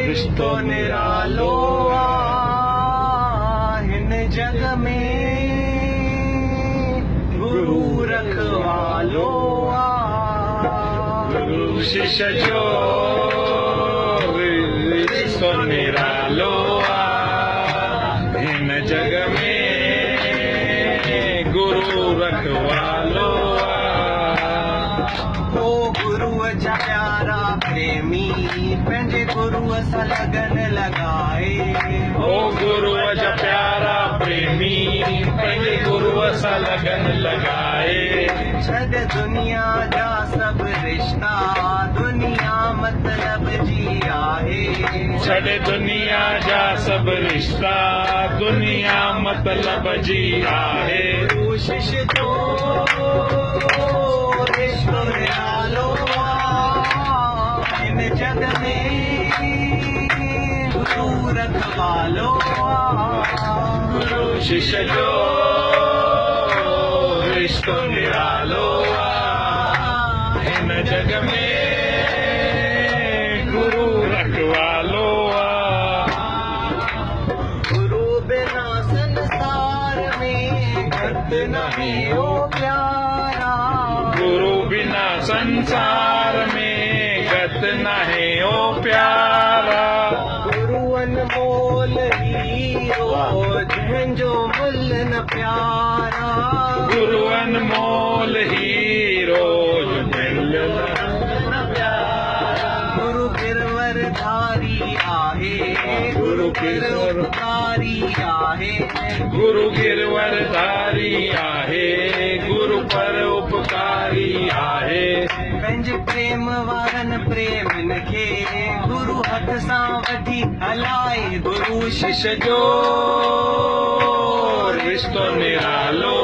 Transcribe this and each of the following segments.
रिश्तो निरालो हिन जग में गुरु रखवालो गुरु शिष्य जो रिश्तो निरालो हिन जग में गुरु रखवालो ओ गुरु जा प्यारा प्रेमी पंहिंजे गुरुअ सां लगन लगाए ओ गुरु जा प्यारा प्रेमी पंहिंजे गुरुअ सां लगन लगाए छॾ दुनिया जा सभु रिश्ता दुनिया मतलब जी आहे छॾ दुनिया जा सभु रिश्ता दुनिया मतलब जी आहे गुरु शिष्य जो रिश्तो निरालो हिन जग में गुरु रखवालो गुरु शिष्य जो रिश्तो निरालो हिन जग में गुरु रखवालो गुरु बिना संसार में घट नहीं हो प्यारा गुरु बिना संसार में गत नाहे ओ प्यारा गुरु अनमोल हीरो जंहिंजो मुल न प्यारा गुरु अनमोल हीरो गुरु गिरवरधारी आहे गुरु गिरवरधारी आहे गुरु गिरवरधारी आहे गुरु पर उपकारी आहे पंहिंजे प्रेम वारनि प्रेमनि खे गुरु हथ सां वठी हलाए गुरु शिष्य जो रिश्तो निरालो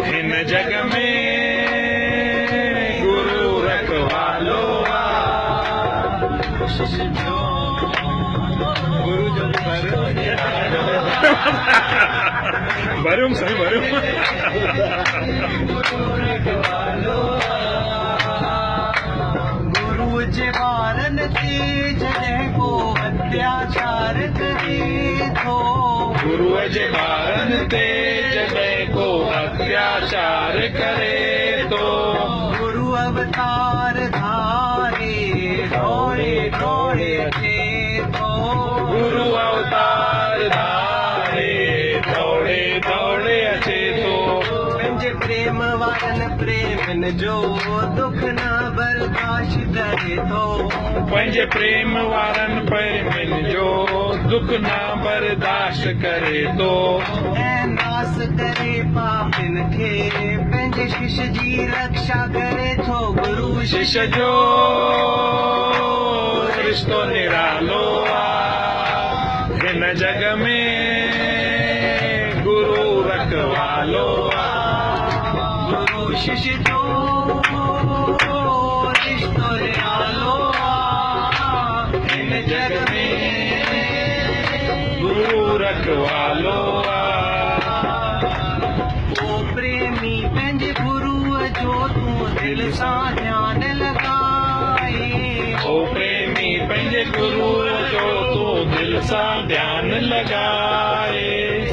हिन जग में गुरु रखवालो शिष्य जो गुरु जो भरूं सही भरूं गुरु जे ॿारनि ते जॾहिं को अत्याचार करे थो गुरुअ जे ॿारनि ते जॾहिं को अत्याचार करे तो गुरु अवतार धारे दौड़े दौड़े अचे थो गुरु अवतार धारे दौड़े दौड़े अचे तो पंहिंजे प्रेम वारनि प्रेमनि जो दुख न बर्दाश्त करे थो पंहिंजे प्रेम वारनि प्रेमनि जो दुख न बर्दाश्त करे तो ऐं नास करे पापिन खे पंहिंजे शिष्य जी रक्षा करे थो गुरु शिष्य जो रिश्तो निरालो हिन जग में गुरु रखवालो गुरु शिष्य जो रिश्तो निरालो हिन जग में गुरु रखवालो ओ प्रेमी पंहिंजे गुरुअ जो तूं दिल सां ध्यान लगाए ओ प्रेमी पंहिंजे गुरुअ जो तूं दिल सां ध्यान लगाए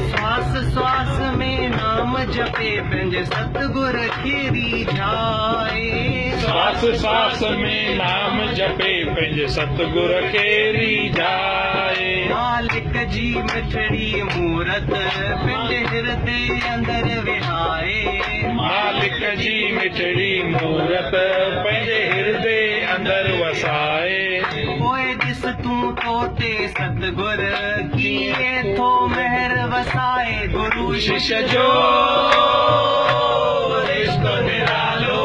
श्वास श्वास में नाम जपे पंहिंजे सतगुर खे रिझाए श्वास श्वास में नाम जपे पंहिंजे सतगुर खे रिझाए मालिक जी मिठड़ी मूरत पंहिंजे हृदय अंदर विहाए मालिक जी मिठड़ी मूरत पंहिंजे हृदय अंदर वसाए पोइ ॾिस तूं तोते सतगुर कीअं थो महर वसाए गुरु शिष्य जो रिश्तो निरालो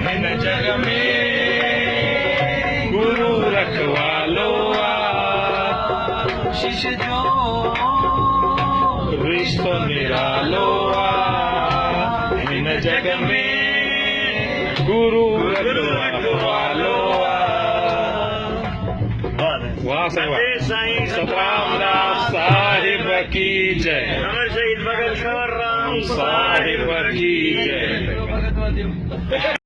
हिन जग में गुरु रखवालो शिष्य जो रिश्तो निरालो हिन जग में गुरु रखवालो वाह साईं सतराम दास साहिब की जय शहीद भगत राम साहिब की जय।